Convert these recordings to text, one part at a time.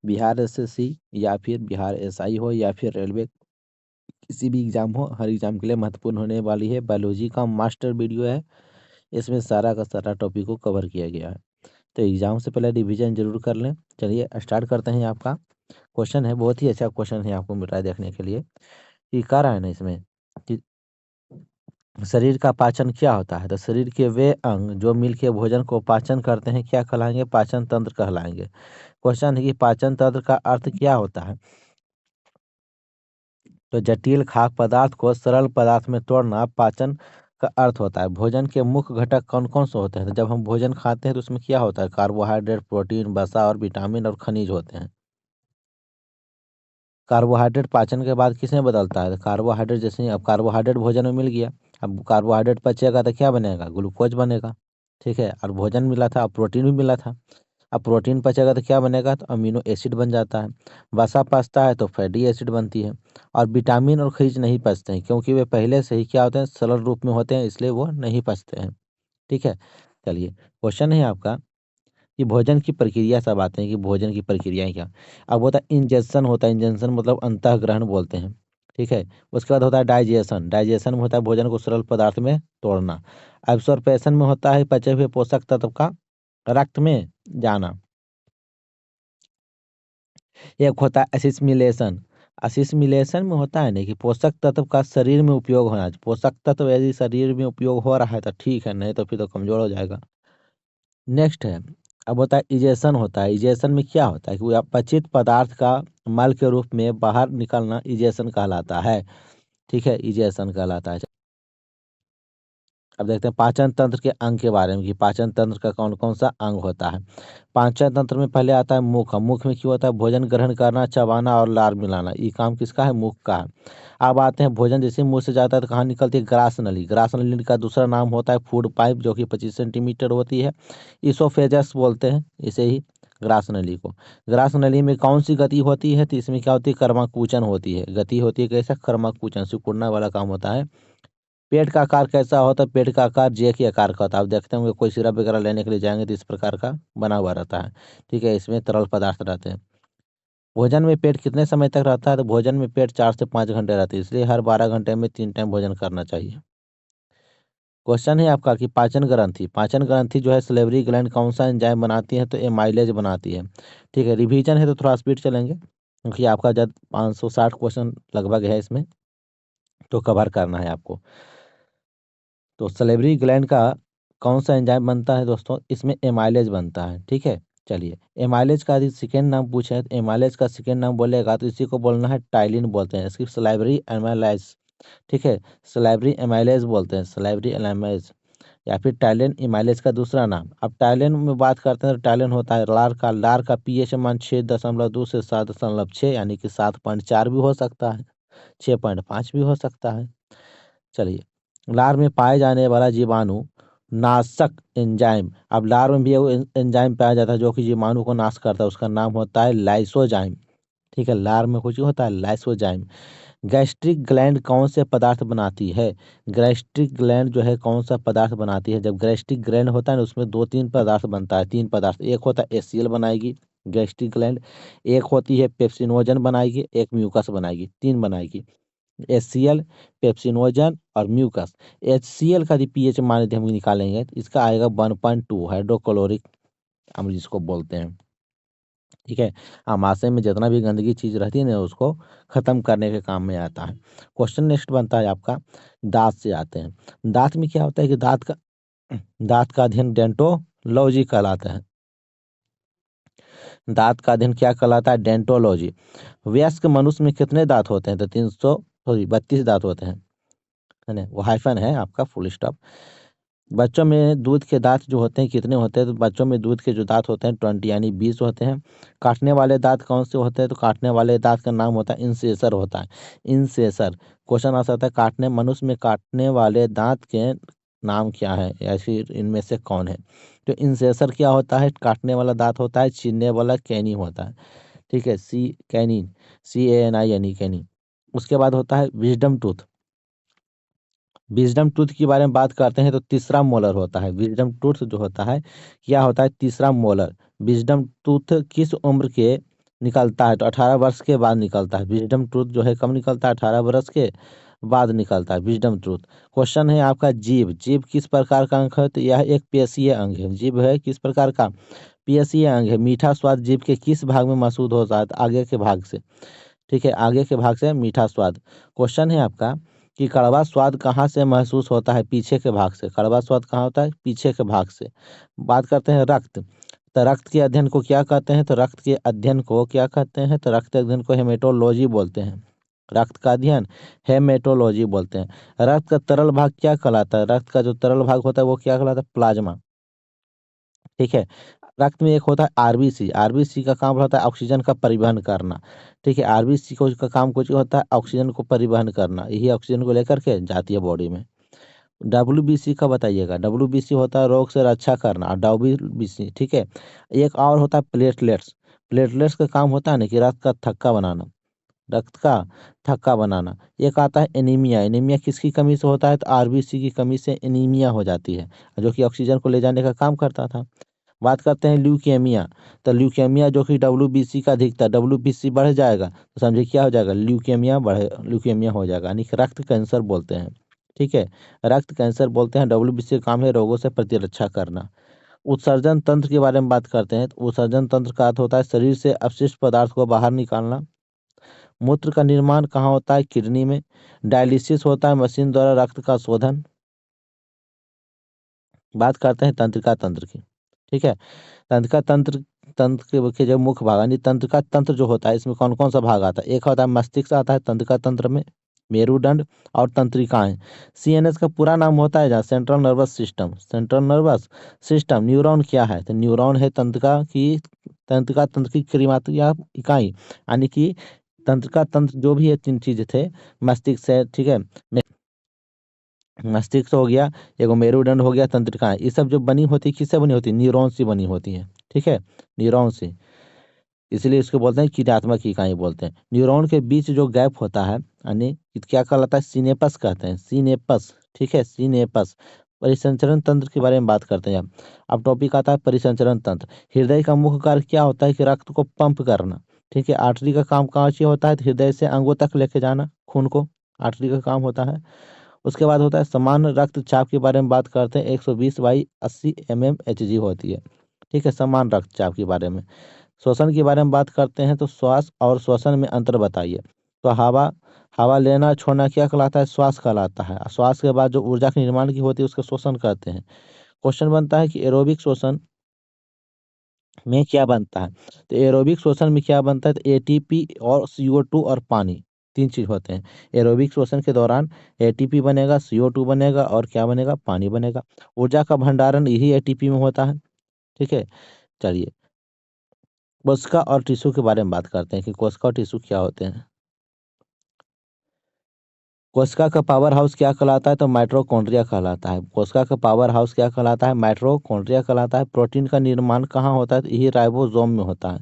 Bihar SSC या फिर Bihar SI हो या फिर रेलवे किसी भी एग्ज़ाम हो, हर एग्ज़ाम के लिए महत्वपूर्ण होने वाली है। बायोलॉजी का मास्टर वीडियो है, इसमें सारा का सारा टॉपिक को कवर किया गया है। तो एग्ज़ाम से पहले रिवीजन जरूर कर लें। चलिए स्टार्ट करते हैं। आपका क्वेश्चन है, बहुत ही अच्छा क्वेश्चन है, आपको मिल रहा है देखने के लिए। ये कह रहा है ना इसमें कि शरीर का पाचन क्या होता है। तो शरीर के वे अंग जो मिलकर भोजन को पाचन करते हैं क्या कहलाएंगे? पाचन तंत्र कहलाएंगे। क्वेश्चन है कि पाचन तंत्र का अर्थ क्या होता है। तो जटिल खाद्य पदार्थ को सरल पदार्थ में तोड़ना पाचन का अर्थ होता है। भोजन के मुख्य घटक कौन कौन से होते हैं? तो जब हम भोजन खाते हैं तो उसमें क्या होता है? कार्बोहाइड्रेट, प्रोटीन, वसा और विटामिन और खनिज होते हैं। कार्बोहाइड्रेट पाचन के बाद किसमें बदलता है? तो कार्बोहाइड्रेट, जैसे अब कार्बोहाइड्रेट भोजन में मिल गया, अब कार्बोहाइड्रेट पचेगा तो क्या बनेगा? ग्लूकोज बनेगा। ठीक है, और भोजन मिला था, अब प्रोटीन भी मिला था। अब प्रोटीन पचेगा तो क्या बनेगा? तो अमीनो एसिड बन जाता है। वसा पचता है तो फैटी एसिड बनती है। और विटामिन और खनिज नहीं पचते हैं, क्योंकि वे पहले से ही क्या होते हैं? सरल रूप में होते हैं, इसलिए वो नहीं पचते हैं। ठीक है, चलिए क्वेश्चन है आपका कि भोजन की प्रक्रिया, सब आते हैं कि भोजन की प्रक्रियाएं क्या। अब होता है इंजेक्शन, होता है इंजेक्शन मतलब अंतःग्रहण बोलते हैं। ठीक है, उसके बाद होता है डाइजेशन, डाइजेशन में होता है भोजन को सरल पदार्थ में तोड़ना। एब्सॉर्प्शन में होता है पचे हुए पोषक तत्व का रक्त में जाना। एक होता है असिमिलेशन, असिमिलेशन में होता है ना कि पोषक तत्व का शरीर में उपयोग होना। पोषक तत्व यदि शरीर में उपयोग हो रहा है तो ठीक है, नहीं तो फिर तो कमजोर हो जाएगा। नेक्स्ट है, अब होता है इजेशन, होता है इजेशन में क्या होता है कि वो अपचित पदार्थ का मल के रूप में बाहर निकलना इजेशन कहलाता है। ठीक है, इजेशन कहलाता है। अब देखते हैं पाचन तंत्र के अंग के बारे में कि पाचन तंत्र का कौन कौन सा अंग होता है। पाचन तंत्र में पहले आता है मुख। मुख में क्यों होता है? भोजन ग्रहण करना, चबाना और लार मिलाना, ये काम किसका है? मुख का है। अब आते हैं भोजन जैसे मुंह से जाता है तो कहाँ निकलती है? ग्रास नली। ग्रास नली का दूसरा नाम होता है फूड पाइप, जो कि 25 सेंटीमीटर होती है। इसोफेजस बोलते हैं इसे ही, ग्रास नली को। ग्रास नली में कौन सी गति होती है? तो इसमें क्या होती है? कर्माकुचन होती है। गति होती है कैसे? कर्माकुचन, सिकुड़ना वाला काम होता है। पेट का आकार कैसा होता है? पेट का आकार जे के आकार का होता है। आप देखते होंगे कोई सिरप वगैरह लेने के लिए जाएंगे तो इस प्रकार का बना हुआ रहता है। ठीक है, इसमें तरल पदार्थ रहते हैं। भोजन में पेट कितने समय तक रहता है? तो भोजन में पेट 4 से 5 घंटे रहती है, इसलिए हर 12 घंटे में 3 टाइम भोजन करना चाहिए। क्वेश्चन है आपका कि पाचन ग्रंथि, पाचन ग्रंथि जो है सलेवरी ग्लैंड कौन सा एंजाइम बनाती है? तो एमाइलेज बनाती है। ठीक है, रिवीजन है तो थोड़ा स्पीड चलेंगे, क्योंकि आपका जब 560 क्वेश्चन लगभग है इसमें, तो कवर करना है आपको। तो सलेवरी ग्लैंड का कौन सा एंजाइम बनता है दोस्तों? इसमें एमाइलेज बनता है। ठीक है, चलिए एमाइलेज का यदि सेकेंड नाम पूछे तो एमाइलेज का सेकेंड नाम बोलेगा तो इसी को बोलना है टाइलिन बोलते हैं, इसकी सलाइवरी एमाइलेज। ठीक है, सलाइवरी एमाइलेज बोलते हैं, सलाइवरी एमाइलेज या फिर टाइलिन एमाइलेज का दूसरा नाम। अब टाइलिन में बात करते हैं तो टाइलिन होता है लार का पीएच मान 6.2 से 7.6, यानी कि 7.4 भी हो सकता है, 6.5 भी हो सकता है। चलिए, लार में पाए जाने वाला जीवाणु नाशक एंजाइम, अब लार में भी एंजाइम पाया जाता है जो कि जीवाणु को नाश करता है, उसका नाम होता है लाइसोजाइम। ठीक है, लार में कुछ होता है लाइसोजाइम। गैस्ट्रिक ग्लैंड कौन से पदार्थ बनाती है? गैस्ट्रिक ग्लैंड जो है कौन सा पदार्थ बनाती है? जब गैस्ट्रिक ग्लैंड होता है ना, उसमें 2-3 पदार्थ बनता है, 3 पदार्थ। एक होता है एसीएल बनाएगी गैस्ट्रिक ग्लैंड, एक होती है पेप्सिनोजन बनाएगी, एक म्यूकस बनाएगी, 3 बनाएगी। एचसीएल, पेप्सिनोजन और म्यूकस। एचसीएल का यदि पीएच मान यदि हम निकालेंगे तो इसका आएगा 1.2, हाइड्रोक्लोरिक अम्ल जिसको बोलते हैं। ठीक है, आमाशय में जितना भी गंदगी चीज रहती है ना, उसको खत्म करने के काम में आता है। क्वेश्चन नेक्स्ट बनता है आपका, दांत से आते हैं। दांत में क्या होता है कि दांत का अध्ययन डेंटोलॉजी कहलाता है। दांत का अध्ययन क्या कहलाता है? डेंटोलॉजी। वयस्क मनुष्य में कितने दांत होते हैं? तो 32 दांत होते हैं, है ना, वो हाइफन है आपका, फुल स्टॉप। बच्चों में दूध के दांत जो होते हैं कितने होते हैं? तो बच्चों में दूध के जो दांत होते हैं 20 यानी 20 होते हैं। काटने वाले दांत कौन से होते हैं? तो काटने वाले दांत का नाम होता है इंसेसर होता है, इंसेसर। क्वेश्चन आ सकता है काटने, मनुष्य में काटने वाले दांत के नाम क्या है या फिर इनमें से कौन है? तो इंसेसर क्या होता है? काटने वाला दांत होता है, छीलने वाला कैनी होता है। ठीक है, सी कैनिन, CANI यानी कैनी। उसके बाद होता है विजडम टूथ। विजडम टूथ के बारे में बात करते हैं तो तीसरा मोलर होता है। विजडम टूथ जो होता है क्या होता है? तीसरा मोलर। विजडम टूथ किस उम्र के निकलता है, तो 18 वर्ष के बाद निकलता है। विजडम ट्रूथ जो है कब निकलता है? 18 वर्ष के बाद निकलता है विजडम ट्रूथ। क्वेश्चन है आपका, जीभ। जीभ किस प्रकार का अंग है? तो यह एक पेशीय अंग है। जीभ है किस प्रकार का? पेशीय अंग है। मीठा स्वाद जीभ के किस भाग में महसूस होता है? तो आगे के भाग से। ठीक है, आगे के भाग से मीठा स्वाद। क्वेश्चन है आपका कि कड़वा स्वाद कहाँ से महसूस होता है? पीछे के भाग से। कड़वा स्वाद कहाँ होता है? पीछे के भाग से। बात करते हैं रक्त। तो रक्त के अध्ययन को क्या कहते हैं? तो रक्त के अध्ययन को क्या कहते हैं? तो रक्त के अध्ययन को हेमेटोलॉजी बोलते हैं। रक्त का अध्ययन हेमेटोलॉजी बोलते हैं। रक्त का तरल भाग क्या कहलाता है? रक्त का जो तरल भाग होता है वो क्या कहलाता है? प्लाज्मा। ठीक है। रक्त में एक होता है आरबीसी। आरबीसी का काम होता है ऑक्सीजन का परिवहन करना। ठीक है, आरबीसी को का काम कुछ होता है ऑक्सीजन को परिवहन करना, यही ऑक्सीजन को लेकर के जाती है बॉडी में। डब्ल्यूबीसी का बताइएगा। डब्ल्यूबीसी होता है रोग से रक्षा करना, और डब्ल्यूबीसी ठीक है। एक और होता है प्लेटलेट्स। प्लेटलेट्स का काम होता है ना कि रक्त का थक्का बनाना, रक्त का थक्का बनाना। एक आता है एनीमिया। एनीमिया किसकी कमी से होता है? तो आरबीसी की कमी से एनीमिया हो जाती है, जो कि ऑक्सीजन को ले जाने का काम करता था। बात करते हैं ल्यूकेमिया। तो ल्यूकेमिया जो कि डब्ल्यूबीसी का अधिकता, डब्ल्यूबीसी बढ़ जाएगा तो समझिए क्या हो जाएगा? ल्यूकेमिया बढ़े, ल्यूकेमिया हो जाएगा, यानी कि रक्त कैंसर बोलते हैं। ठीक है, रक्त कैंसर बोलते हैं। डब्ल्यूबीसी का काम है रोगों से प्रतिरक्षा करना। उत्सर्जन तंत्र के बारे में बात करते हैं, तो उत्सर्जन तंत्र का अर्थ होता है शरीर से अपशिष्ट पदार्थ को बाहर निकालना। मूत्र का निर्माण कहाँ होता है? किडनी में। डायलिसिस होता है मशीन द्वारा रक्त का शोधन। बात करते हैं तंत्रिका तंत्र की। ठीक है, तंत्रिका तंत्र, तंत्र के जो मुख्य भाग यानी तंत्रिका तंत्र जो होता है, इसमें कौन कौन सा भाग आता है? एक होता है मस्तिष्क आता है तंत्रिका तंत्र में, मेरुदंड और तंत्रिकाएं। सीएनएस का पूरा नाम होता है जहाँ central nervous system. Central nervous system. Neuron क्या है? तो न्यूरॉन है तंत्रिका तंत्र की क्रियात्मक इकाई, यानी कि तंत्रिका तंत्र जो भी है तीन चीज थे। मस्तिष्क है, ठीक है, मस्तिष्क हो गया, एगो मेरुदंड हो गया, तंत्रिकाएं, ये सब जो बनी होती है किससे बनी होती है? न्यूरॉन से बनी होती है। ठीक है, न्यूरॉन से, इसलिए इसको बोलते हैं क्रियात्मक इकाई बोलते हैं। न्यूरॉन के बीच जो गैप होता है यानी क्या कहलाता है? सिनेपस कहते हैं, सिनेपस। ठीक है, सिनेपस। परिसंचरण तंत्र के बारे में बात करते हैं अब टॉपिक आता है परिसंचरण तंत्र। हृदय का मुख्य कार्य क्या होता है? कि रक्त को पंप करना। ठीक है, आर्टरी का काम कहाँ से होता है? तो हृदय से अंगों तक लेके जाना खून को, आर्टरी का काम होता है। उसके बाद होता है समान रक्तचाप के बारे में बात करते हैं। 120/80 mm Hg होती है। ठीक है, समान रक्तचाप के बारे में। श्वसन के बारे में बात करते हैं, तो श्वास और श्वसन में अंतर बताइए। तो हवा हवा लेना छोड़ना क्या कहलाता है? श्वास कहलाता है। श्वास के बाद जो ऊर्जा के निर्माण की होती है उसका श्वसन कहते हैं। क्वेश्चन बनता है कि एरोबिक श्वसन में क्या बनता है? तो एरोबिक श्वसन में क्या बनता है? तो एटीपी और CO2 और पानी, तीन चीज होते हैं। एरोबिक श्वसन के दौरान एटीपी बनेगा, CO2 बनेगा और क्या बनेगा? पानी बनेगा। ऊर्जा का भंडारण यही एटीपी में होता है। ठीक है, चलिए कोशिका और टिश्यू के बारे में बात करते हैं कि कोशिका और टिश्यू क्या होते हैं। कोशिका का पावर हाउस क्या कहलाता है? तो माइटोकॉन्ड्रिया कहलाता है। कोशिका का पावर हाउस क्या कहलाता है? माइटोकॉन्ड्रिया कहलाता है। प्रोटीन का निर्माण कहाँ होता है? तो यही राइबोसोम में होता है।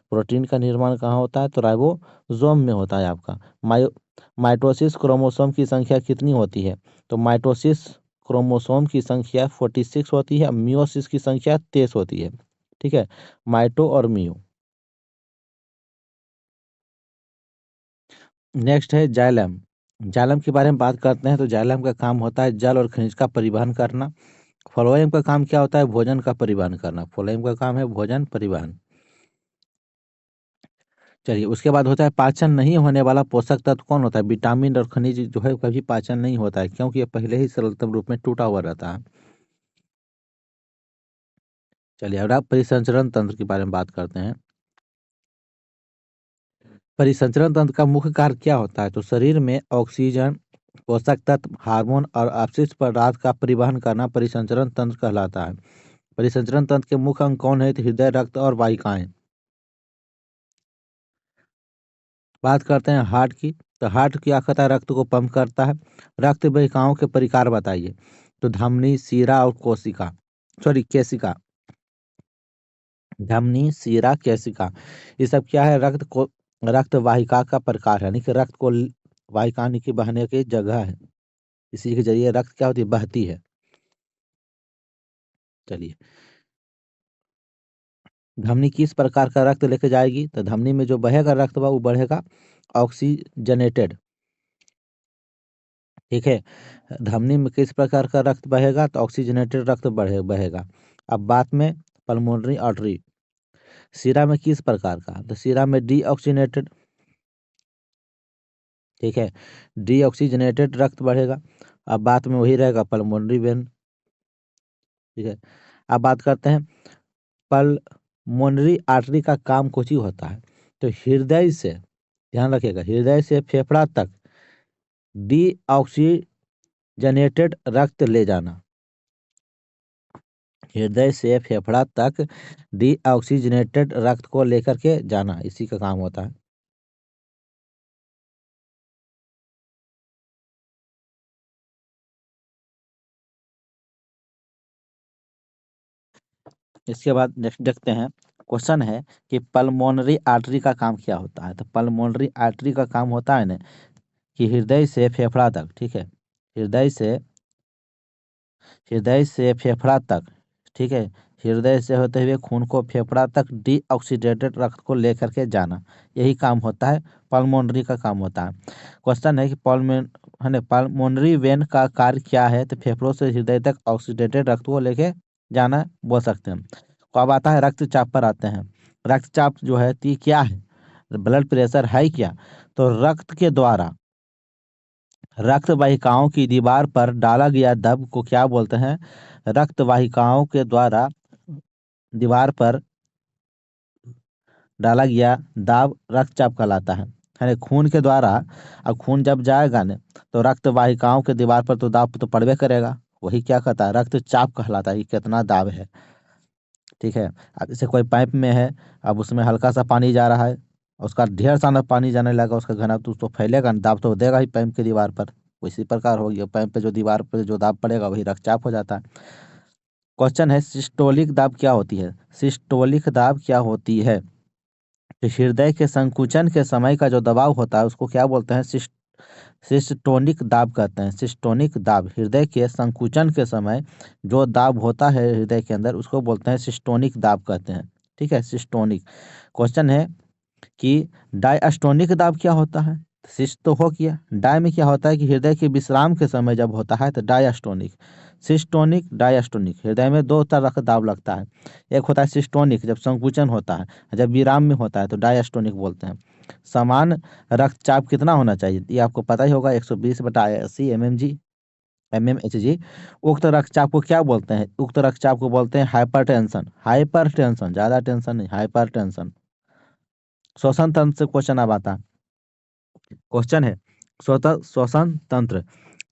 प्रोटीन का निर्माण कहाँ होता है? तो राइबोसोम में होता है आपका। मायो माइटोसिस क्रोमोसोम की संख्या कितनी होती है? तो माइटोसिस क्रोमोसोम की संख्या 46 होती है, मियोसिस की संख्या 23 होती है। ठीक है, माइटो और मियो। नेक्स्ट है जाइलम। जाइलम के बारे में बात करते हैं, तो जाइलम का काम होता है जल और खनिज का परिवहन करना। फ्लोएम का काम क्या होता है? भोजन का परिवहन करना। फ्लोएम का काम है भोजन परिवहन। चलिए उसके बाद होता है पाचन नहीं होने वाला पोषक तत्व कौन होता है? विटामिन और खनिज जो है कभी पाचन नहीं होता है, क्योंकि ये पहले ही सरलतम रूप में टूटा हुआ रहता है। चलिए अब आप परिसंचरण तंत्र के बारे में बात करते हैं। परिसंचरण तंत्र का मुख्य कार्य क्या होता है? तो शरीर में ऑक्सीजन, पोषक तत्व, हार्मोन और अपशिष्ट पदार्थ का परिवहन करना परिसंचरण तंत्र कहलाता है। परिसंचरण तंत्र के मुख्य अंग कौन है? तो हृदय, रक्त और वाहिकाएं। बात करते हैं हार्ट की। तो हार्ट क्या करता है? रक्त को पंप करता है। रक्त वाहिकाओं के प्रकार बताइए। तो धमनी, शिरा और कोशिका, सॉरी केशिका। धमनी, शिरा, केशिका, ये सब क्या है? रक्त वाहिका का प्रकार है, यानी कि रक्त को वाहिका यानी कि बहने की जगह है, इसी के जरिए रक्त क्या होती है? बहती है। चलिए धमनी किस प्रकार का रक्त लेके जाएगी, तो धमनी में जो बहेगा रक्त वो बढ़ेगा ऑक्सीजनेटेड। ठीक है, धमनी में किस प्रकार का रक्त बहेगा, तो ऑक्सीजनेटेड रक्त बहेगा। अब बात में पल्मोनरी आर्टरी, सीरा में किस प्रकार का, तो सीरा में डीऑक्सीनेटेड। ठीक है, डीऑक्सीजनेटेड रक्त बढ़ेगा। अब बात में वही रहेगा पल्मोनरी वेन। ठीक है, अब बात करते हैं पल्मोनरी आर्टरी का काम कुछ ही होता है, तो हृदय से, ध्यान रखिएगा, हृदय से फेफड़ा तक डीऑक्सीजनेटेड रक्त ले जाना। हृदय से फेफड़ा तक डीऑक्सीजनेटेड रक्त को लेकर के जाना, इसी का काम होता है। इसके बाद नेक्स्ट देखते हैं, क्वेश्चन है कि पल्मोनरी आर्टरी का काम क्या होता है, तो पल्मोनरी आर्टरी का काम होता है ना कि हृदय से फेफड़ा तक, ठीक है, हृदय से हृदय से फेफड़ा तक, ठीक है, हृदय से होते हुए खून को फेफड़ा तक डीऑक्सीडेटेड रक्त को लेकर के जाना, यही काम होता है, पल्मोनरी का काम होता है। क्वेश्चन है कि पल्मोनरी वेन का कार्य क्या है, तो फेफड़ों से हृदय तक ऑक्सीडेटेड रक्त को लेके जाना बोल सकते हैं। तो अब आता है रक्तचाप पर आते हैं। रक्तचाप जो है ती क्या है, ब्लड प्रेशर है क्या, तो रक्त के द्वारा रक्त वाहिकाओं की दीवार पर डाला गया दब को क्या बोलते हैं, रक्त वाहिकाओं के द्वारा दीवार पर डाला गया दाब रक्तचाप कहलाता है खून के द्वारा। अब खून जब जाएगा न, तो रक्त वाहिकाओं के दीवार पर तो दाब तो पड़बे करेगा, वही क्या कहता है, रक्तचाप कहलाता है कि कितना दाब है। ठीक है, अब जैसे कोई पाइप में है, अब उसमें हल्का सा पानी जा रहा है, उसका ढेर सारा पानी जाने लगा, उसका घनत्व तो फैलेगा न, दाब तो देगा ही पाइप की दीवार पर। उसी प्रकार हो गया, पाइप पे जो दीवार पर जो दाब पड़ेगा वही रक्तचाप हो जाता है। क्वेश्चन है सिस्टोलिक दाब क्या होती है, सिस्टोलिक दाब क्या होती है, तो हृदय के संकुचन के समय का जो दबाव होता है उसको क्या बोलते हैं, सिस्टोनिक दाब कहते हैं। सिस्टोनिक दाब, हृदय के संकुचन के समय जो दाब होता है हृदय के अंदर उसको बोलते हैं सिस्टोनिक दाब कहते हैं। ठीक है, सिस्टोनिक। क्वेश्चन है कि डायस्टोनिक दाब क्या होता है, सिस्ट तो हो गया, डाय में क्या होता है कि हृदय के विश्राम के समय जब होता है तो डायस्टोनिक। सिस्टोनिक डायस्टोनिक, हृदय में दो तरह का दाब लगता है, एक होता है सिस्टोनिक जब संकुचन होता है, जब विराम में होता है तो डायस्टोनिक बोलते हैं। समान रक्तचाप कितना होना चाहिए, ये आपको पता ही होगा, 120/80 mmHg। उक्त रक्तचाप को क्या बोलते हैं, उक्त रक्तचाप को बोलते हैं हाइपरटेंशन, हाइपरटेंशन, ज्यादा टेंशन नहीं, हाइपरटेंशन। श्वसन तंत्र से क्वेश्चन अब आता है। क्वेश्चन है स्वतः श्वसन तंत्र,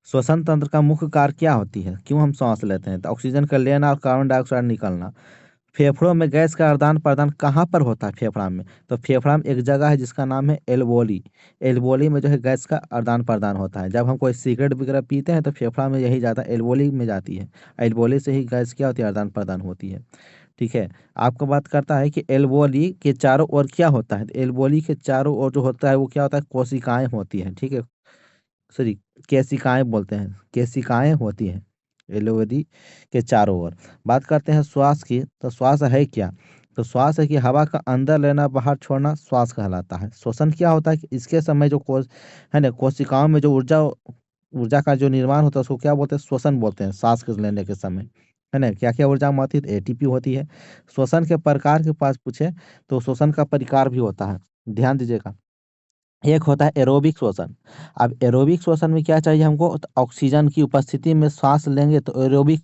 श्वसन तंत्र का मुख्य कार्य क्या होती है, क्यों हम सांस लेते हैं, तो ऑक्सीजन का लेना और कार्बन डाइऑक्साइड निकलना। फेफड़ों में गैस का आदान प्रदान कहाँ पर होता है, फेफड़ा में, तो फेफड़ा में एक जगह है जिसका नाम है एल्वोली। एल्वोली में जो है गैस का आदान प्रदान होता है, जब हम कोई सिगरेट वगैरह पीते हैं तो फेफड़ा में यही जाता है, एल्वोली में जाती है, एल्वोली से ही गैस क्या होती है, आदान प्रदान होती है। ठीक है, आपको बात करता है कि एल्वोली के चारों ओर क्या होता है, तो एल्वोली के चारों ओर जो होता है वो क्या होता है, कोशिकाएं होती हैं। ठीक है, सॉरी, केशिकाएं बोलते हैं, केशिकाएं होती हैं एलोवेरी के चारों ओर। बात करते हैं श्वास की, तो श्वास है क्या, तो श्वास है कि हवा का अंदर लेना बाहर छोड़ना श्वास कहलाता है। श्वसन क्या होता है कि इसके समय जो कोश है ना, कोशिकाओं में जो ऊर्जा ऊर्जा का जो निर्माण होता है उसको क्या बोलते हैं, श्वसन बोलते हैं, सांस के लेने के समय, है ना, क्या क्या ऊर्जा होती है, तो एटीपी होती है। श्वसन के प्रकार के पास पूछे तो श्वसन का प्रकार भी होता है, ध्यान दीजिएगा। एक होता है एरोबिक श्वसन। अब एरोबिक श्वसन में क्या चाहिए हमको, तो ऑक्सीजन की उपस्थिति में श्वास लेंगे तो एरोबिक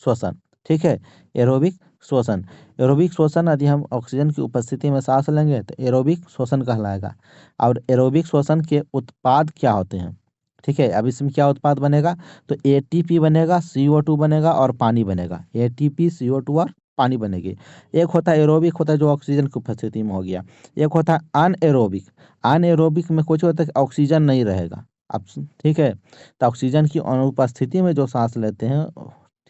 श्वसन। ठीक है, एरोबिक श्वसन, एरोबिक श्वसन यदि हम ऑक्सीजन की उपस्थिति में सांस लेंगे तो एरोबिक श्वसन कहलाएगा। और एरोबिक श्वसन के उत्पाद क्या होते हैं, ठीक है, अब इसमें क्या उत्पाद बनेगा, तो एटीपी बनेगा, CO2 बनेगा और पानी बनेगा, एटीपी, CO2 और पानी बनेगी। एक होता है एरोबिक, होता है जो ऑक्सीजन की उपस्थिति में हो गया। एक होता है अनएरोबिक, अनएरोबिक में कुछ होता है कि ऑक्सीजन नहीं रहेगा। अब ठीक है, तो ऑक्सीजन की अनुपस्थिति में जो सांस लेते हैं,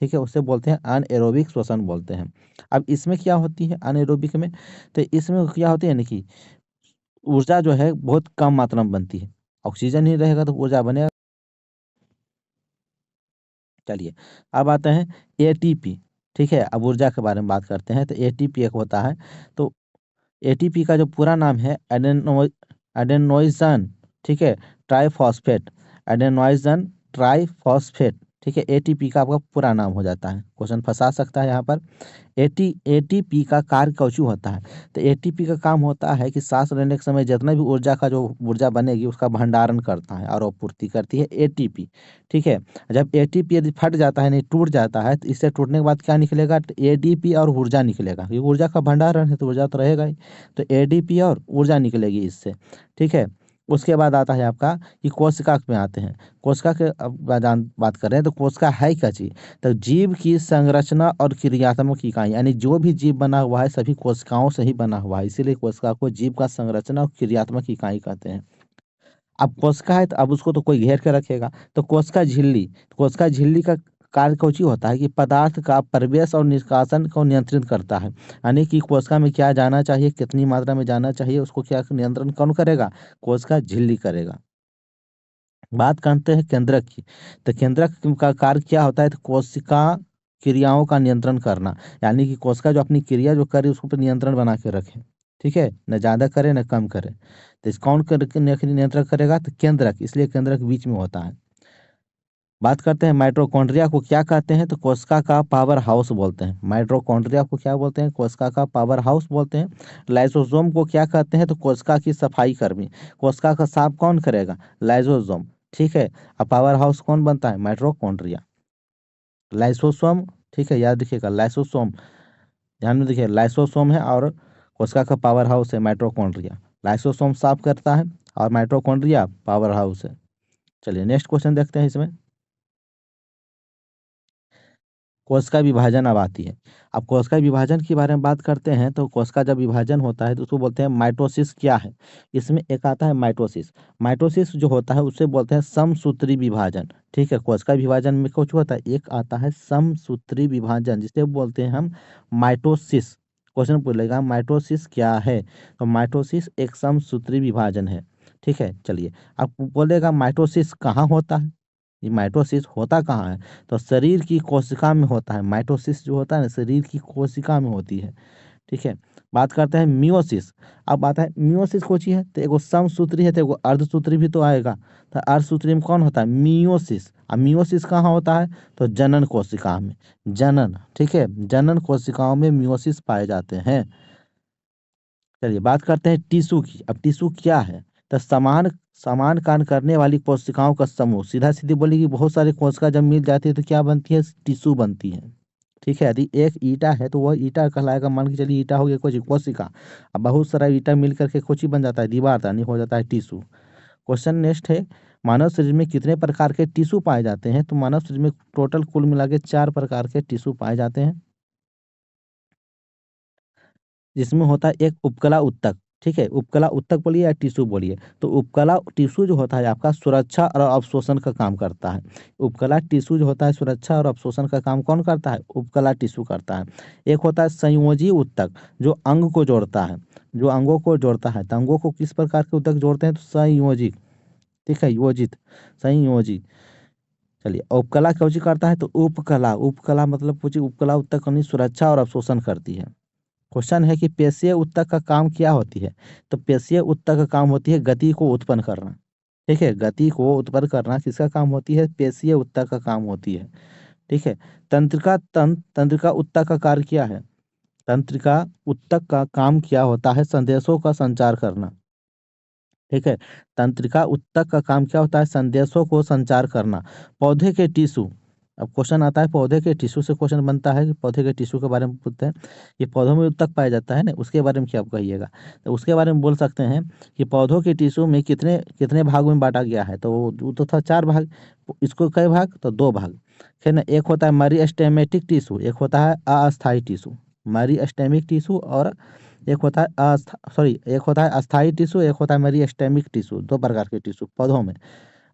ठीक है, उसे बोलते हैं अनएरोबिक श्वसन बोलते हैं। अब इसमें क्या होती है अनएरोबिक में, तो इसमें क्या होती है ना कि ऊर्जा जो है बहुत कम मात्रा में बनती है, ऑक्सीजन ही रहेगा तो ऊर्जा बनेगा। चलिए, अब आते हैं एटीपी। ठीक है, अब ऊर्जा के बारे में बात करते हैं। तो एटीपी एक होता है। तो एटीपी का जो पूरा नाम है एडेनोइजन, ठीक है, ट्राइफॉस्फेट, एडेनोइजन ट्राइफॉस्फेट, ठीक है, एटीपी का आपका पूरा नाम हो जाता है। क्वेश्चन फंसा सकता है यहाँ पर। एटीपी का कार्य क्यों होता है? तो एटीपी का काम होता है कि सांस लेने के समय जितना भी ऊर्जा का जो ऊर्जा बनेगी उसका भंडारण करता है और वो पूर्ति करती है एटीपी। ठीक है, जब एटीपी यदि फट जाता है, नहीं टूट जाता है, तो इससे टूटने के बाद क्या निकलेगा? तो एडीपी और ऊर्जा निकलेगा। ये ऊर्जा का भंडारण है तो ऊर्जा तो रहेगा ही, तो एडीपी और ऊर्जा निकलेगी इससे। ठीक है, उसके बाद आता है आपका कि कोशिका में आते हैं। कोशिका के अब बात कर रहे हैं। तो कोशिका है क्या चीज? तो जीव की संरचना और क्रियात्मक इकाई, यानी जो भी जीव बना हुआ है सभी कोशिकाओं से ही बना हुआ है, इसीलिए कोशिका को जीव का संरचना और क्रियात्मक इकाई कहते हैं। अब कोशिका है तो अब उसको तो कोई घेर के रखेगा। तो कोशिका झिल्ली, कोशिका झिल्ली का कार्य कौची होता है कि पदार्थ का प्रवेश और निष्कासन को नियंत्रित करता है। यानी कि कोशिका में क्या जाना चाहिए, कितनी मात्रा में जाना चाहिए, उसको क्या नियंत्रण कौन करेगा? कोशिका झिल्ली करेगा। बात करते हैं केंद्रक की। तो केंद्रक का कार्य क्या होता है? तो कोशिका क्रियाओं का नियंत्रण करना, यानी कि कोशिका जो अपनी क्रिया जो करे उसको पर नियंत्रण बना के रखे। ठीक है, न ज़्यादा करे न कम करे। तो इस कौन नियंत्रण करेगा? तो केंद्रक, इसलिए केंद्रक बीच में होता है। बात करते हैं माइटोकॉन्ड्रिया को क्या कहते हैं? तो कोशिका का पावर हाउस बोलते हैं। माइटोकॉन्ड्रिया को क्या बोलते हैं? कोशिका का पावर हाउस बोलते हैं। लाइसोसोम को क्या कहते हैं? तो कोशिका की सफाई कर्मी। कोशिका का साफ कौन करेगा? लाइसोसोम। ठीक है, अब पावर हाउस कौन बनता है? माइटोकॉन्ड्रिया। लाइसोसोम, ठीक है, याद रखिएगा लाइसोसोम, ध्यान में देखिए लाइसोसोम है और कोशिका का पावर हाउस है माइटोकॉन्ड्रिया। लाइसोसोम साफ करता है और माइटोकॉन्ड्रिया पावर हाउस है। चलिए नेक्स्ट क्वेश्चन देखते हैं इसमें। कोशिका विभाजन अब आती है। अब कोशिका विभाजन के बारे में बात करते हैं। तो कोशिका जब विभाजन होता है तो उसको बोलते हैं माइटोसिस। क्या है इसमें? एक आता है माइटोसिस। माइटोसिस जो होता है उसे बोलते हैं समसूत्री विभाजन। ठीक है, कोशिका विभाजन में कुछ होता है, एक आता है समसूत्री विभाजन जिसे बोलते हैं हम माइटोसिस। क्वेश्चन पूछेगा माइटोसिस क्या है? तो माइटोसिस एक समसूत्री विभाजन है। ठीक है, चलिए अब बोलेगा माइटोसिस कहाँ होता है? ये माइटोसिस होता कहाँ है? तो शरीर की कोशिका में होता है। माइटोसिस जो होता है ना शरीर की कोशिका में होती है। ठीक है, बात करते हैं मियोसिस। अब बात है मियोसिस कोची है? तो एगो समसूत्री है तो एगो अर्धसूत्री भी तो आएगा। तो अर्धसूत्री में कौन होता है? मियोसिस। अब मियोसिस कहाँ होता है? तो जनन कोशिका में। जनन, ठीक है, जनन कोशिकाओं में मियोसिस पाए जाते हैं। चलिए बात करते हैं टिश्यू की। अब टिश्यू क्या है? तो समान समान कार्य करने वाली कोशिकाओं का समूह। सीधा सीधी बोली कि बहुत सारी कोशिका जब मिल जाती है तो क्या बनती है? टिश्यू बनती है। ठीक है, यदि एक ईटा है तो वह ईटा कहलाएगा। मान के चलिए ईटा हो गया कोई कोशिका। अब बहुत सारा ईटा मिल करके कोची बन जाता है? दीवार, यानी हो जाता है टिश्यू। क्वेश्चन नेक्स्ट है, मानव शरीर में कितने प्रकार के टिश्यू पाए जाते हैं? तो मानव शरीर में टोटल कुल मिला के 4 प्रकार के टिश्यू पाए जाते हैं, जिसमें होता है एक उपकला उत्तक। ठीक है, उपकला उत्तक बोलिए या टिश्यू बोलिए। तो उपकला टिश्यू जो होता है आपका सुरक्षा और अवशोषण का काम करता है। उपकला टिश्यू जो होता है सुरक्षा और अवशोषण का काम कौन करता है? उपकला टिश्यू करता है। एक होता है संयोजी उत्तक, जो अंग को जोड़ता है, जो अंगों को जोड़ता है। तो अंगों को किस प्रकार के उत्तक जोड़ते हैं? तो संयोजी, ठीक है, योजित, संयोजी। चलिए उपकला क्यों करता है? तो उपकला, उपकला मतलब कुछ उपकला उत्तक यानी सुरक्षा और अवशोषण करती है। क्वेश्चन है कि पेशीय ऊतक का काम क्या होती है? तो पेशीय ऊतक का काम होती है गति को उत्पन्न करना। ठीक है, गति को उत्पन्न करना किसका काम होती है? पेशीय ऊतक का काम होती है। ठीक है, तंत्रिका ऊतक का कार्य क्या है? तंत्रिका ऊतक का काम क्या होता है? संदेशों का संचार करना। ठीक है, तंत्रिका ऊतक का काम क्या होता है? संदेशों को संचार करना। पौधे के टिश्यू, अब क्वेश्चन आता है पौधे के टिश्यू से क्वेश्चन बनता है कि पौधे के टिश्यू के बारे में पूछते हैं। ये पौधों में ऊतक पाया जाता है ना, उसके बारे में क्या आप कहिएगा? तो उसके बारे में बोल सकते हैं कि पौधों के टिश्यू में कितने कितने भागों में बांटा गया है? तो वो तो था 4 भाग। इसको कई भाग? तो 2 भाग। फिर ना एक होता है मेरिस्टेमेटिक टिश्यू, एक होता है अस्थायी टिश्यू। मेरिस्टेमिक टिश्यू और एक होता है एक होता है अस्थायी टिश्यू, एक होता है मेरिस्टेमिक टिश्यू। 2 प्रकार के टिश्यू पौधों में।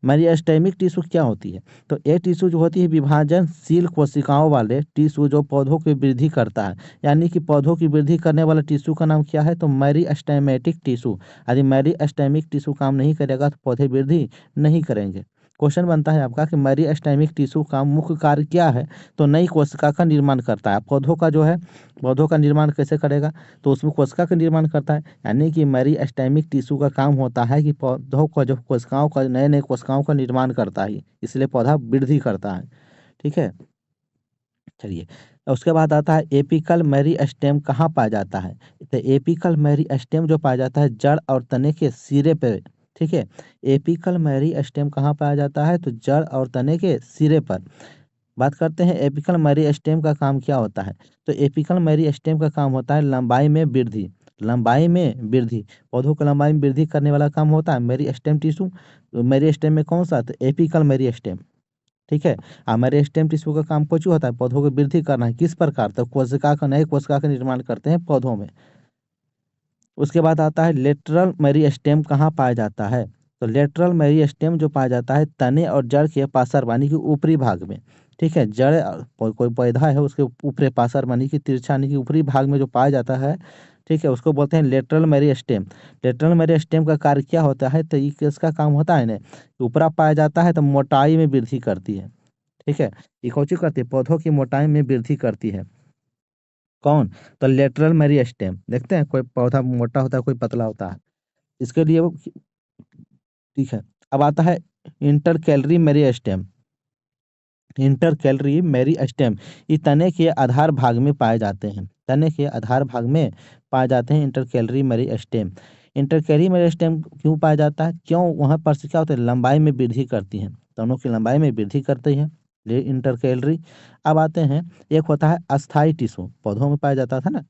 मेरिस्टेमिक टिश्यू क्या होती है? तो ये टिश्यू जो होती है विभाजनशील कोशिकाओं वाले टिश्यू जो पौधों की वृद्धि करता है। यानी कि पौधों की वृद्धि करने वाला टिश्यू का नाम क्या है? तो मेरिस्टेमेटिक टिश्यू। यदि मेरिस्टेमिक टिश्यू काम नहीं करेगा तो पौधे वृद्धि नहीं करेंगे। क्वेश्चन बनता है आपका कि मेरिस्टेमिक टिश्यू का मुख्य कार्य क्या है। तो नई कोशिका का निर्माण करता है। पौधों का जो है, पौधों का निर्माण कैसे करेगा, तो उसमें कोशिका का निर्माण करता है। यानी कि मेरिस्टेमिक टिश्यू का काम होता है कि पौधों का जो कोशिकाओं का, नए नए कोशिकाओं का निर्माण करता है, इसलिए पौधा वृद्धि करता है। ठीक है, चलिए। उसके बाद आता है एपिकल मेरिस्टेम कहाँ पाया जाता है। तो एपिकल मेरिस्टेम जो पाया जाता है जड़ और तने के सिरे पे। ठीक है, एपिकल मेरिस्टेम कहाँ पाया जाता है, तो जड़ और तने के सिरे पर। बात करते हैं एपिकल मेरिस्टेम का काम क्या होता है। तो एपिकल मेरिस्टेम का काम होता है लंबाई में वृद्धि। लंबाई में वृद्धि, पौधों की लंबाई में वृद्धि करने वाला काम होता है मेरिस्टेम टिश्यू। मेरिस्टेम में कौन सा, तो एपिकल मेरिस्टेम। ठीक है, हमारे स्टेम टिश्यू का काम कुछ होता है, पौधों की वृद्धि करना है। किस प्रकार, तो कोशिका का, नए कोशिका का निर्माण करते हैं पौधों में। उसके बाद आता है लेटरल मेरिस्टेम कहाँ पाया जाता है। तो लेटरल मेरिस्टेम जो पाया जाता है तने और जड़ के पार्श्ववानी के ऊपरी भाग में। ठीक है, जड़ कोई पौधा है उसके ऊपरी पार्श्ववानी की तिरछानी के ऊपरी भाग में जो पाया जाता है, ठीक है, उसको बोलते हैं लेटरल मेरिस्टेम। लेटरल मेरिस्टेम का कार्य क्या होता है, तो ये इसका काम होता है ना, ऊपरा पाया जाता है तो मोटाई में वृद्धि करती है। ठीक है, ये कौची करती है, पौधों की मोटाई में वृद्धि करती है। कौन, तो लेटरल मेरिस्टेम। देखते हैं कोई पौधा मोटा होता है, कोई पतला होता है, इसके लिए वो। ठीक है, अब आता है inter calorie meristem. Inter calorie meristem ये तने के आधार भाग में पाए जाते हैं। तने के आधार भाग में पाए जाते हैं inter calorie meristem. Inter calorie meristem क्यों पाया जाता है, क्यों वहाँ पर से क्या होता है, लंबाई में वृद्धि करती हैं, तनों की लंबाई में वृद्धि करती है, ये इंटर कैलरी। अब आते हैं, एक होता है अस्थाई टिश्यू, पौधों में पाया जाता था ना,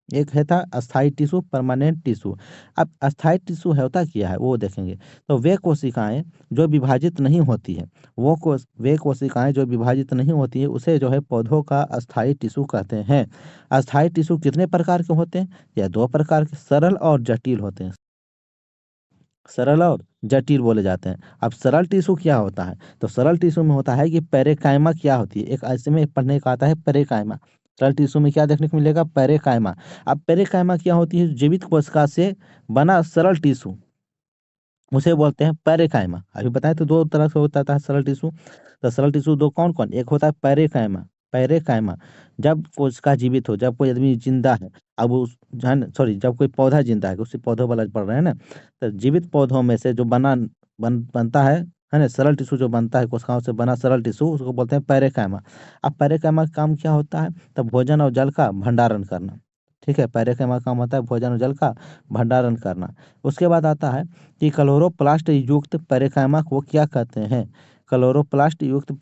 एक है था अस्थाई टिश्यू, परमानेंट टिश्यू। अब अस्थाई टिश्यू है होता क्या है वो देखेंगे। तो वे कोशिकाएं जो विभाजित नहीं होती है, वे कोशिकाएं जो विभाजित नहीं होती है उसे जो है पौधों का अस्थाई टिश्यू कहते हैं। अस्थाई टिश्यू कितने प्रकार के होते हैं, या दो प्रकार के, सरल और जटिल होते हैं। सरल और जटिल बोले जाते हैं। अब सरल टिश्यू क्या होता है, तो सरल टिश्यू में होता है कि पेरेकाइमा क्या होती है, एक ऐसे में पढ़ने का आता है पेरेकाइमा। सरल टिश्यू में क्या देखने को मिलेगा, पेरेकाइमा। अब पेरेकाइमा क्या होती है, जीवित कोशिका से बना सरल टिश्यू, उसे बोलते हैं पेरेकाइमा। अभी बताएं तो दो तरह से होता था सरल टिश्यू। तो सरल टिश्यू दो कौन कौन, एक होता है पेरेकाइमा। पेरेकाइमा जब कोशिका जीवित हो, जब कोई आदमी जिंदा है, अब उस जन सॉरी जब कोई पौधा जिंदा है, उसी पौधों वाला पढ़ रहे हैं ना, तो जीवित पौधों में से जो बनता है ना, सरल टिश्यू जो बनता है कोशिकाओं से बना सरल टिश्यू, उसको बोलते हैं पेरेकाइमा। अब पेरेकाइमा का काम क्या होता है, तब भोजन और जल का भंडारण करना। ठीक है, पेरेकाइमा का काम होता है भोजन और जल का भंडारण करना। उसके बाद आता है कि क्लोरोप्लास्ट युक्त पेरेकाइमा को क्या कहते हैं। क्लोरोप्लास्ट युक्त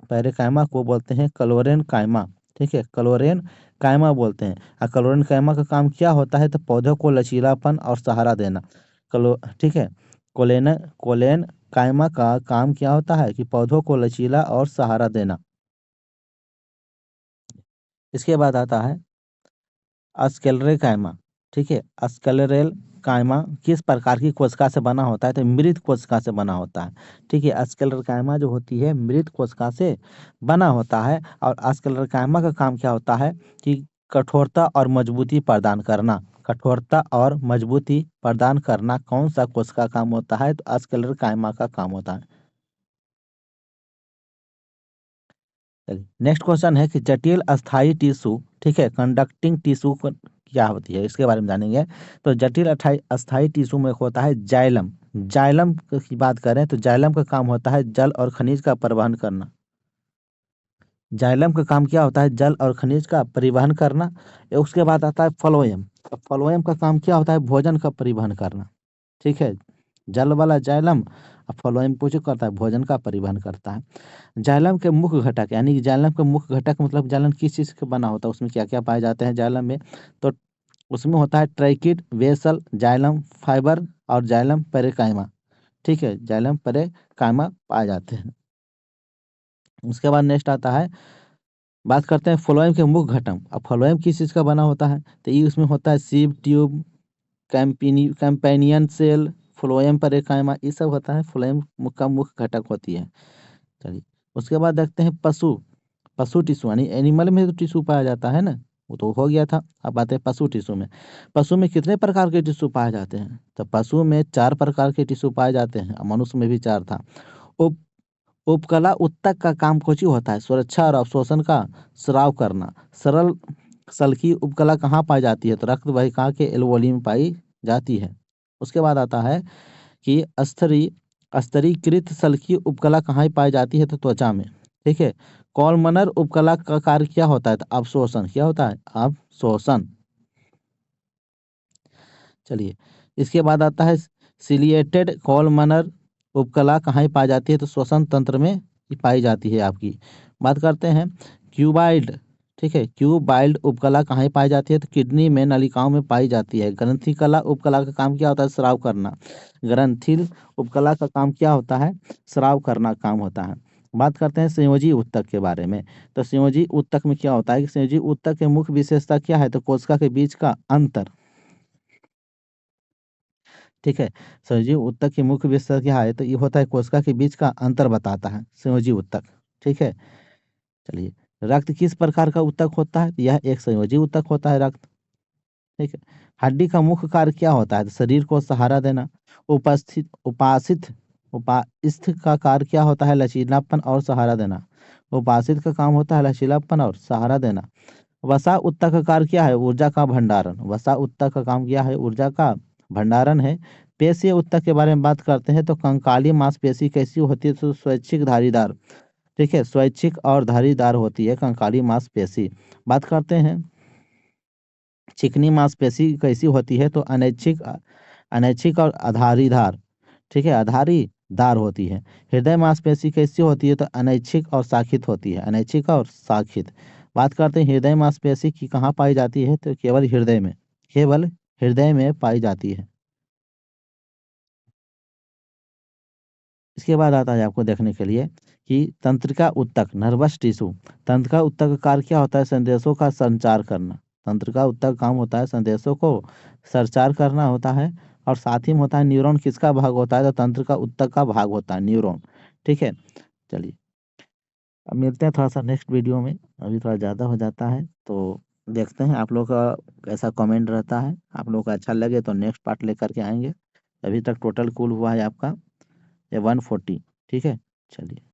पेरेकाइमा को बोलते हैं क्लोरेन काइमा। ठीक है, क्लोरेन काइमा बोलते हैं। और क्लोरेन काइमा का काम क्या होता है, तो पौधों को लचीलापन और सहारा देना। ठीक है, कोलेन कोलेन काइमा का काम क्या होता है, कि पौधों को लचीला और सहारा देना। इसके बाद आता है स्क्लेरल कायमा। ठीक है, स्क्लेरल कायमा किस प्रकार की कोशिका से बना होता है, तो मृत कोशिका से बना होता है। ठीक है, स्क्लेरल कायमा जो होती है मृत कोशिका से बना होता है। और स्क्लेरल कायमा का काम क्या होता है, कि कठोरता और मजबूती प्रदान करना। कठोरता और मजबूती प्रदान करना कौन सा कोशिका काम होता है, तो स्क्लेरल कायमा का काम होता है। चलिए, नेक्स्ट क्वेश्चन है कि जटिल अस्थाई टिश्यू, ठीक है, कंडक्टिंग टिश्यू क्या होती है, इसके बारे में जानेंगे। तो जटिल अस्थाई टिश्यू में होता है जाइलम। जाइलम की बात करें तो जाइलम का काम होता है जल और खनिज का परिवहन करना। जाइलम का काम क्या होता है, जल और खनिज का परिवहन करना। उसके बाद आता है फ्लोएम। अब फ्लोएम का काम क्या होता है, भोजन का परिवहन करना। ठीक है, जल वाला जाइलम, और फ्लोएम कुछ करता है, भोजन का परिवहन करता है। जाइलम के मुख्य घटक, यानी कि जाइलम के मुख्य घटक मतलब जाइलम किस चीज़ का बना होता है, उसमें क्या क्या पाए जाते हैं जाइलम में। तो उसमें होता है ट्रैकिड, वेसल, जाइलम फाइबर और जाइलम पेरेकाइमा। ठीक है, जाइलम पेरेकाइमा पाए जाते हैं। उसके बाद नेक्स्ट आता है, बात करते हैं फ्लोएम के मुख्य घटक। अब फ्लोएम किस चीज़ का बना होता है, तो ये उसमें होता है sieve tube, companion cell, phloem parenchyma, ये सब होता है फ्लोएम का मुख्य घटक होती है। चलिए, उसके बाद देखते हैं पशु। पशु टिश्यू यानी एनिमल में तो टिश्यू पाया जाता है ना, वो तो हो गया था। अब आते हैं पशु टिश्यू में। पशु में कितने प्रकार के टिश्यू पाए जाते हैं, तो पशु में चार प्रकार के टिश्यू पाए जाते हैं, और मनुष्य में भी चार था। उप उपकला उत्तक का काम कोची होता है? सुरक्षा और अवशोषण का स्राव करना। सरल सल की उपकला कहाँ पाई जाती है? तो रक्त वाहिका के एल्वोली में पाई जाती है। उसके बाद आता है कि स्तरीकृत सल की उपकला कहाँ पाई जाती है? तो त्वचा में। ठीक है। कॉलमनर उपकला का कार्य क्या होता है? तो अवशोषण। क्या होता है? अवशोषण। चलिए, इसके बाद आता है सिलिएटेड कॉलमनर उपकला कहाँ पाई जाती है? तो श्वसन तंत्र में पाई जाती है आपकी। बात करते हैं क्यूबाइड। ठीक है, क्यूबाइल्ड उपकला कहाँ पाई जाती है? तो किडनी में, नलिकाओं में पाई जाती है। ग्रंथिकला उपकला का काम क्या होता है? स्राव करना। ग्रंथिल उपकला का काम क्या होता है? स्राव करना काम होता है। बात करते हैं संयोजी उत्तक के बारे में। तो संयोजी उत्तक में क्या होता है कि संयोजी उत्तक की मुख्य विशेषता क्या है? तो कोशिका के बीच का अंतर। ठीक है। संयोजी उत्तक की मुख्य विशेषता क्या है? तो ये होता है कोशिका के बीच का अंतर बताता है संयोजी उत्तक। ठीक है। चलिए, रक्त किस प्रकार का उत्तक होता है? तो यह एक संयोजी उत्तक होता है रक्त। ठीक है। हड्डी का मुख्य कार्य क्या होता है? तो शरीर को सहारा देना। उपस्थित उपासित उपास्थ का कार्य क्या होता है? लचीलापन और सहारा देना। उपासित का काम होता है लचीलापन और सहारा देना। वसा उत्तक का कार्य क्या है? ऊर्जा का भंडारण। वसा उत्तक का काम क्या है? ऊर्जा का भंडारण है। पेशीय उत्तक के बारे में बात करते हैं तो कंकाली मांसपेशी कैसी होती है? तो स्वैच्छिक धारीदार। ठीक है, स्वैच्छिक और धारीदार होती है कंकाली मांसपेशी। बात करते हैं चिकनी मांसपेशी कैसी होती है? तो अनैच्छिक अनैच्छिक और आधारीदार। ठीक है, आधारीदार होती है। हृदय मांसपेशी कैसी होती है? तो अनैच्छिक और शाखित होती है। अनैच्छिक और शाखित। बात करते हैं हृदय मांसपेशी की कहाँ पाई जाती है? तो केवल हृदय में। केवल हृदय में पाई जाती है। इसके बाद आता है आपको देखने के लिए कि तंत्रिका उत्तक, नर्वस टिश्यू। तंत्रिका उत्तक का कार्य क्या होता है? संदेशों का संचार करना। तंत्रिका उत्तक का काम होता है संदेशों को संचार करना होता है। और साथ ही में होता है न्यूरॉन किसका भाग होता है? तो तंत्रिका उत्तक का भाग होता है न्यूरॉन। ठीक है। चलिए, अब मिलते हैं थोड़ा सा नेक्स्ट वीडियो में। अभी थोड़ा ज़्यादा हो जाता है तो देखते हैं आप लोग का कैसा कमेंट रहता है। आप लोग को अच्छा लगे तो नेक्स्ट पार्ट लेकर के आएंगे। अभी तक टोटल कुल हुआ है आपका ये 140। ठीक है। चलिए।